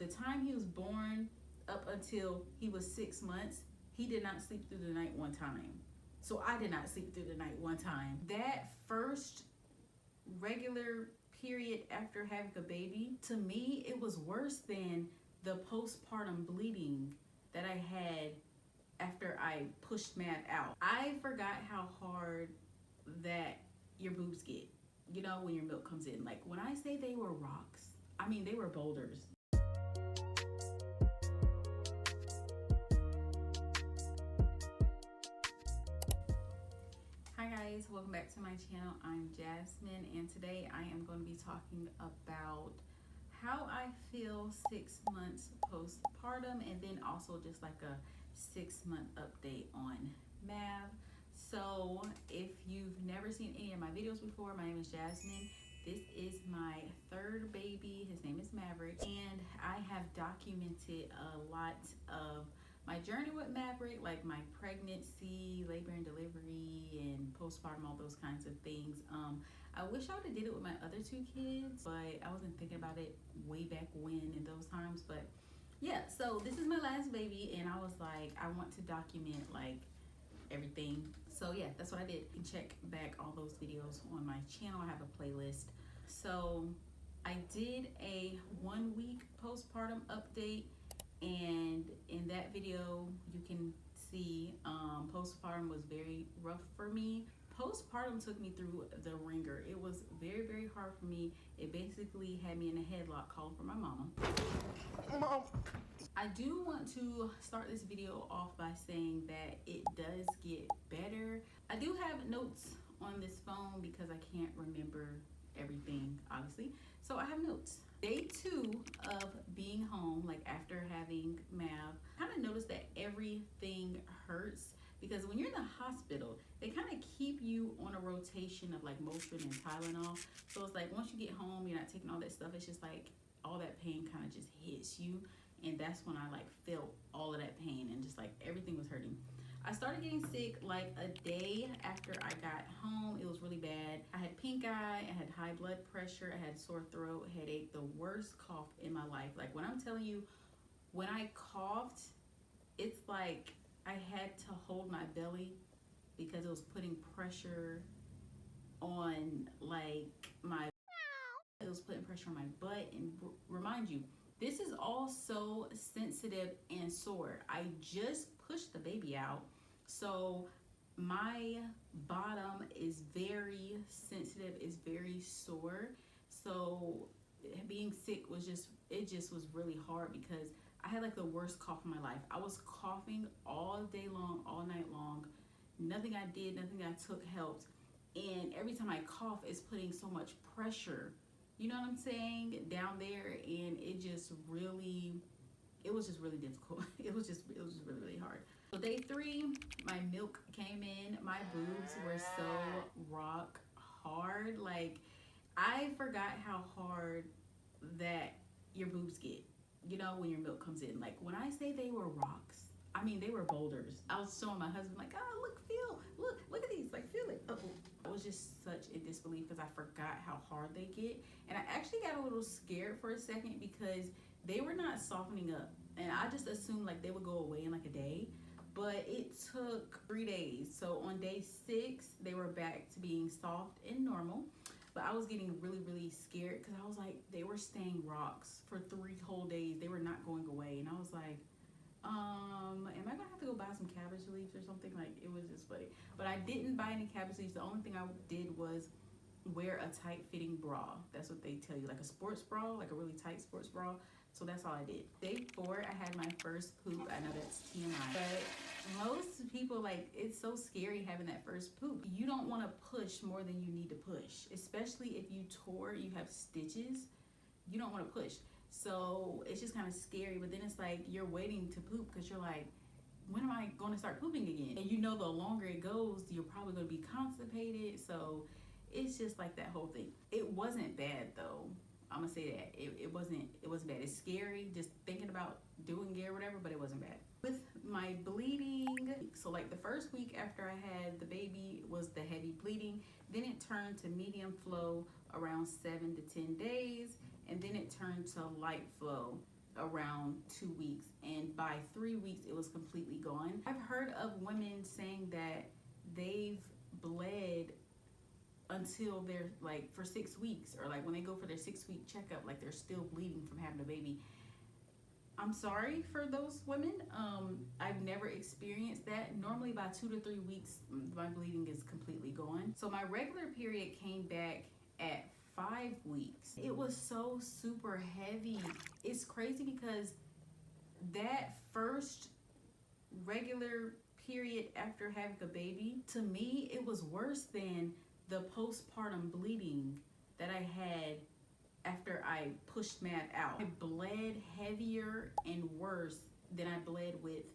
the time he was born up until he was 6 months, he did not sleep through the night one time. So I did not sleep through the night one time. That first regular period after having a baby, to me, it was worse than the postpartum bleeding that I had after I pushed Matt out. I forgot how hard that your boobs get, you know, when your milk comes in. Like, when I say they were rocks, I mean they were boulders. Hi guys, welcome back to my channel. I'm Jasmine, and today I am going to be talking about how I feel 6 months postpartum, and then also just like a 6-month update on Mav. So if you've never seen any of my videos before, my name is Jasmine. This is my third baby. His name is Maverick, and I have documented a lot of my journey with Maverick, like my pregnancy, labor and delivery, and postpartum, all those kinds of things. I wish I would have did it with my other 2 kids, but I wasn't thinking about it way back when in those times. But yeah, so this is my last baby, and I was like, I want to document like everything. So yeah, that's what I did. You can check back all those videos on my channel. I have a playlist. So I did a 1-week postpartum update, and in that video you can see postpartum was very rough for me. Postpartum took me through the ringer. It was very, very hard for me. It basically had me in a headlock calling for my mama. Mom. I do want to start this video off by saying that it does get better. I do have notes on this phone because I can't remember everything, obviously. So I have notes. Day 2 of being home, like after having Mav, I kind of noticed that everything hurts, because when you're in the hospital, they kind of keep you on a rotation of like Motrin and Tylenol. So it's like once you get home, you're not taking all that stuff. It's just like all that pain kind of just hits you. And that's when I like felt all of that pain, and just like everything was hurting. I started getting sick like a day after I got home. It was really bad. I had pink eye, I had high blood pressure, I had sore throat, headache, the worst cough in my life. Like when I'm telling you, when I coughed, it's like I had to hold my belly because it was putting pressure on like it was putting pressure on my butt. And remind you, this is all so sensitive and sore. I just pushed the baby out, so my bottom is very sensitive, is very sore. So being sick was just was really hard because I had like the worst cough in my life. I was coughing all day long, all night long. Nothing I did, nothing I took helped. And every time I cough, it's putting so much pressure, you know what I'm saying, down there, and it was just really difficult. It was just really, really hard. So day 3, my milk came in. My boobs were so rock hard. Like, I forgot how hard that your boobs get, you know, when your milk comes in. Like, when I say they were rocks, I mean they were boulders. I was showing my husband like, oh, look, feel, look at these, like, feel it. I was just such in disbelief because I forgot how hard they get. And I actually got a little scared for a second because they were not softening up. And I just assumed like they would go away in like a day. But it took 3 days. So on day 6, they were back to being soft and normal. But I was getting really, really scared because I was like, they were staying rocks for 3 whole days. They were not going away. And I was like, am I gonna have to go buy some cabbage leaves or something? Like, it was just funny. But I didn't buy any cabbage leaves. The only thing I did was wear a tight fitting bra. That's what they tell you, like a sports bra, like a really tight sports bra. So that's all I did. Day 4, I had my first poop. I know that's TMI, but most people, like, it's so scary having that first poop. You don't want to push more than you need to push, especially if you tore, you have stitches. You don't want to push. So it's just kind of scary. But then it's like you're waiting to poop because you're like, when am I going to start pooping again? And you know the longer it goes, you're probably going to be constipated. So it's just like that whole thing. It wasn't bad though. I'm gonna say that it wasn't bad. It's scary just thinking about doing it or whatever, but it wasn't bad. With my bleeding, so like the first week after I had the baby was the heavy bleeding. Then it turned to medium flow around 7 to 10 days, and then it turned to light flow around 2 weeks, and by 3 weeks it was completely gone. I've heard of women saying that they've bled until they're like for 6 weeks, or like when they go for their 6 week checkup, like they're still bleeding from having a baby. I'm sorry for those women. I've never experienced that. Normally by 2 to 3 weeks, my bleeding is completely gone. So my regular period came back at 5 weeks. It was so super heavy. It's crazy because that first regular period after having a baby, to me, it was worse than the postpartum bleeding that I had after I pushed Mav out. I bled heavier and worse than I bled with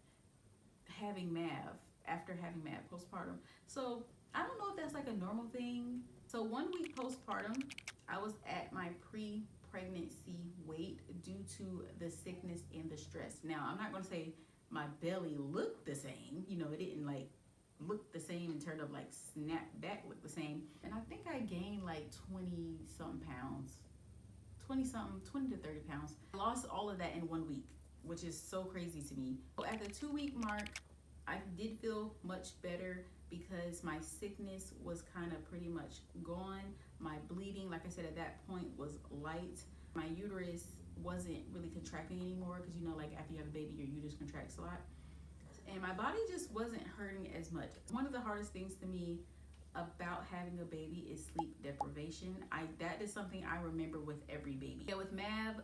having Mav, after having Mav postpartum. So I don't know if that's like a normal thing. So 1 week postpartum, I was at my pre-pregnancy weight due to the sickness and the stress. Now, I'm not gonna say my belly looked the same. You know, it didn't like look the same and turned up like snap back look the same. And I think I gained like 20 something pounds. 20 to 30 pounds. I lost all of that in 1 week, which is so crazy to me. So at the 2 week mark, I did feel much better because my sickness was kind of pretty much gone. My bleeding, like I said, at that point was light. My uterus wasn't really contracting anymore because, you know, like after you have a baby, your uterus contracts a lot. And my body just wasn't hurting as much. One of the hardest things to me about having a baby is sleep deprivation. That is something I remember with every baby. Yeah, with Mav,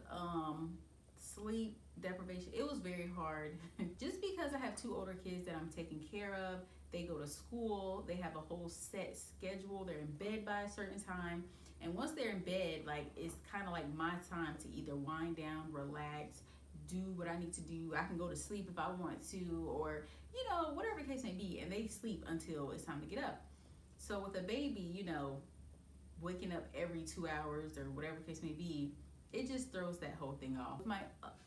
sleep deprivation, it was very hard. Just because I have 2 older kids that I'm taking care of, they go to school, they have a whole set schedule, they're in bed by a certain time. And once they're in bed, like it's kind of like my time to either wind down, relax, do what I need to do. I can go to sleep if I want to, or, you know, whatever the case may be. And they sleep until it's time to get up. So with a baby, you know, waking up every 2 hours or whatever the case may be, it just throws that whole thing off. With my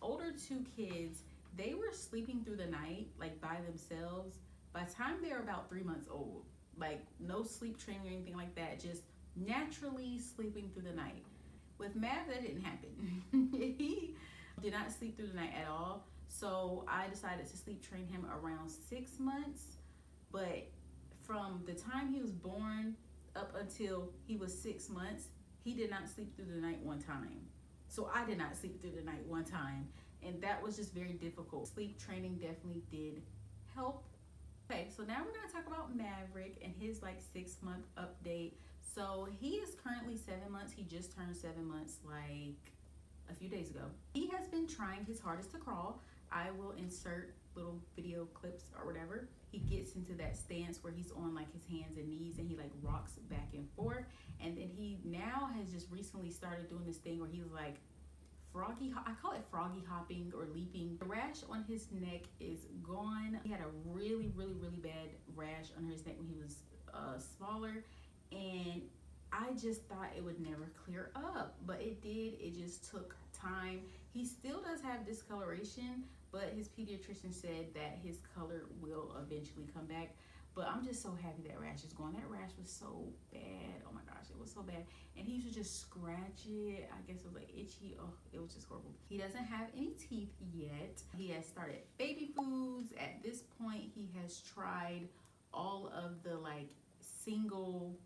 older 2 kids, they were sleeping through the night, like by themselves. By the time they were about 3 months old, like no sleep training or anything like that, just naturally sleeping through the night. With Mav, that didn't happen. He did not sleep through the night at all. So I decided to sleep train him around 6 months, but from the time he was born up until he was 6 months, he did not sleep through the night one time. So I did not sleep through the night one time. And that was just very difficult. Sleep training definitely did help. Okay, so now we're gonna talk about Maverick and his like 6 month update. So he is currently 7 months. He just turned 7 months like a few days ago. He has been trying his hardest to crawl. I will insert little video clips or whatever. He gets into that stance where he's on like his hands and knees and he like rocks back and forth. And then he now has just recently started doing this thing where he's like I call it froggy hopping or leaping. The rash on his neck is gone. He had a really bad rash under his neck when he was smaller, and I just thought it would never clear up, but it did. It just took time. He still does have discoloration, but his pediatrician said that his color will eventually come back. But I'm just so happy that rash is gone. That rash was so bad. Oh my gosh, it was so bad. And he used to just scratch it. I guess it was like itchy. Oh, it was just horrible. He doesn't have any teeth yet. He has started baby foods. At this point, he has tried all of the like single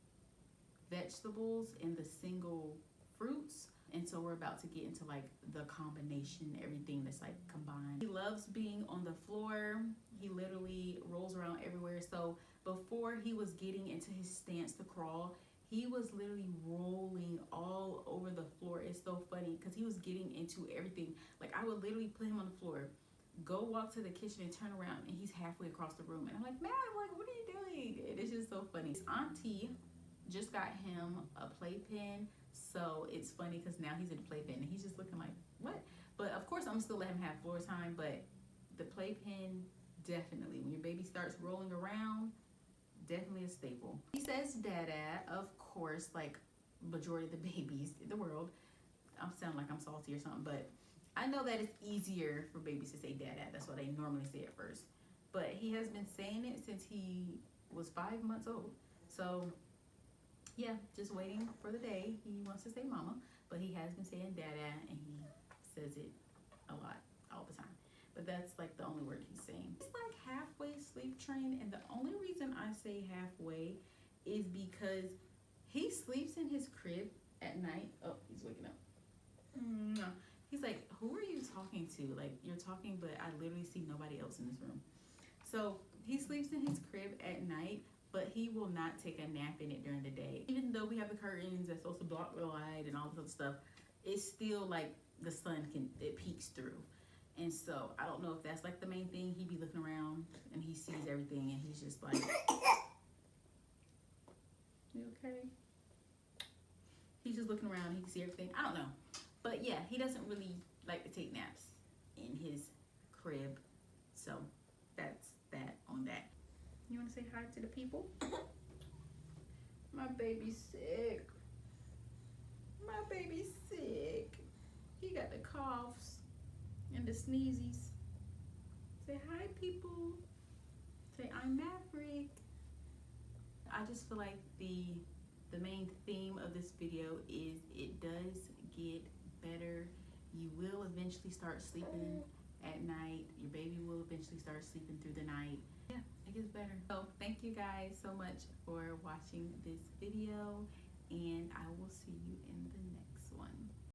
vegetables and the single fruits. And so we're about to get into like the combination, everything that's like combined. He loves being on the floor. He literally rolls around everywhere. So before he was getting into his stance to crawl, he was literally rolling all over the floor. It's so funny because he was getting into everything. Like I would literally put him on the floor, go walk to the kitchen and turn around and he's halfway across the room. And I'm like, man, like, what are you doing? And it's just so funny. His auntie just got him a playpen. So it's funny because now he's in the playpen and he's just looking like, what? But of course, I'm still let him have floor time, but the playpen, definitely, when your baby starts rolling around, definitely a staple. He says dada, of course, like majority of the babies in the world. I'm sounding like I'm salty or something, but I know that it's easier for babies to say dada. That's what they normally say at first. But he has been saying it since he was 5 months old. So yeah, just waiting for the day he wants to say mama, but he has been saying dada and he says it a lot. that's like the only word he's saying. It's like halfway sleep trained, and the only reason I say halfway is because he sleeps in his crib at night. Oh, he's waking up. He's like, who are you talking to? Like, you're talking, but I literally see nobody else in this room. So he sleeps in his crib at night, but he will not take a nap in it during the day. Even though we have the curtains that's supposed to block the light and all this other stuff, it's still like the sun it peeks through. And so I don't know if that's like the main thing. He'd be looking around and he sees everything and he's just like, you okay? He's just looking around, he can see everything. I don't know. But yeah, he doesn't really like to take naps in his crib. So that's that on that. You want to say hi to the people? My baby's sick. My baby's sick. He got the coughs and the sneezies. Say hi, people. Say, I'm Maverick. I just feel like the main theme of this video is it does get better. You will eventually start sleeping at night. Your baby will eventually start sleeping through the night. Yeah, it gets better. So thank you guys so much for watching this video, and I will see you in the next one.